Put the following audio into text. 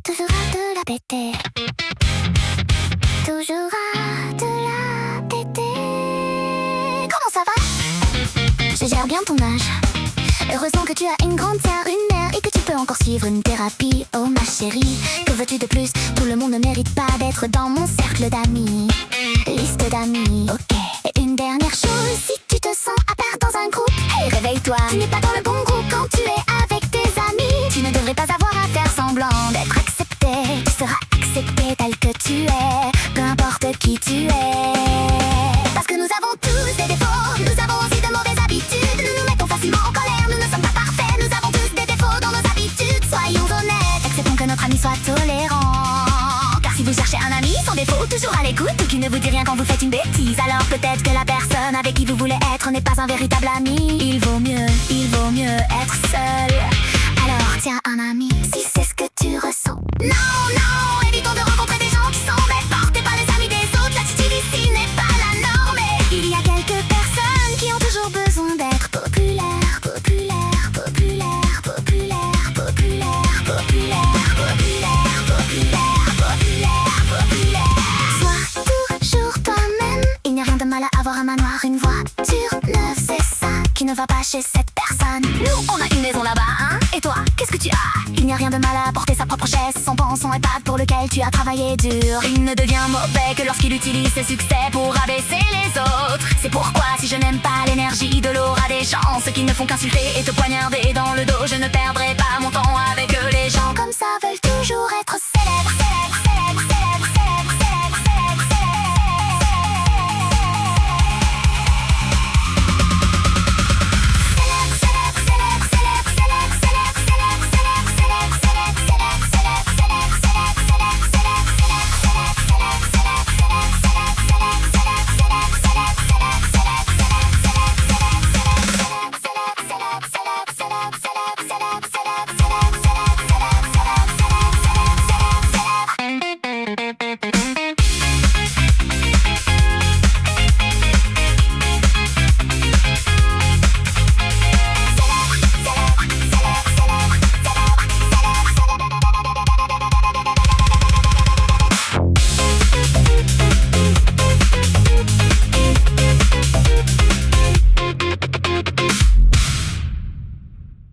toujours à te la péter. Toujours à te la péter. Comment ça va? Je gère bien ton âge. Heureusement que tu as une grande sœur, une mère et que tu peux encore suivre une thérapie. Oh ma chérie, que veux-tu de plus? Tout le monde ne mérite pas d'être dans mon cercle d'amis. Liste d'amis, ok. Et une dernière chose, si tu te sens à part dans un groupe, hey, réveille-toi, tu n'es pas dans le bon groupe quand tu es avec tes amis. Tu ne devrais pas avoir à faire semblant d'être accepté. Tu seras accepté tel que tu es, peu importe qui tu es. Parce que nous avons tous des défauts, nous avons aussi de mauvaises habitudes. Nous nous mettons facilement en colère, nous ne sommes pas parfaits. Nous avons tous des défauts dans nos habitudes. Soyons honnêtes, acceptons que notre ami soit tolérant. Car si vous cherchez un ami sans défaut, toujours à l'écoute, ou qui ne vous dit rien quand vous faites une bêtise, alors peut-être que la personne avec qui vous voulez être n'est pas un véritable ami. Il vaut mieux être seul. Alors tiens un ami, si c'est ce que tu ressens. Non, évitons de rencontrer des gens qui sont bêtes. Portez pas les amis des autres, l'attitude ici n'est pas la norme. Et il y a quelques personnes qui ont toujours besoin d'être populaires, populaires, populaires, populaires, populaires, populaires, populaires, populaires, populaires, populaires. Sois toujours toi-même. Il n'y a rien de mal à avoir un manoir, une voiture neuve, c'est ça qui ne va pas chez cette personne. Nous, on a une maison là-bas, hein? Et toi, qu'est-ce que tu as? Il n'y a rien de mal à porter sa propre chaise, son banc, son iPad pour lequel tu as travaillé dur. Il ne devient mauvais que lorsqu'il utilise ses succès pour abaisser les autres. C'est pourquoi si je n'aime pas l'énergie de l'aura des gens, ceux qui ne font qu'insulter et te poignarder dans le dos, je ne perdrai pas mon temps avec eux. Les gens comme ça veulent toujours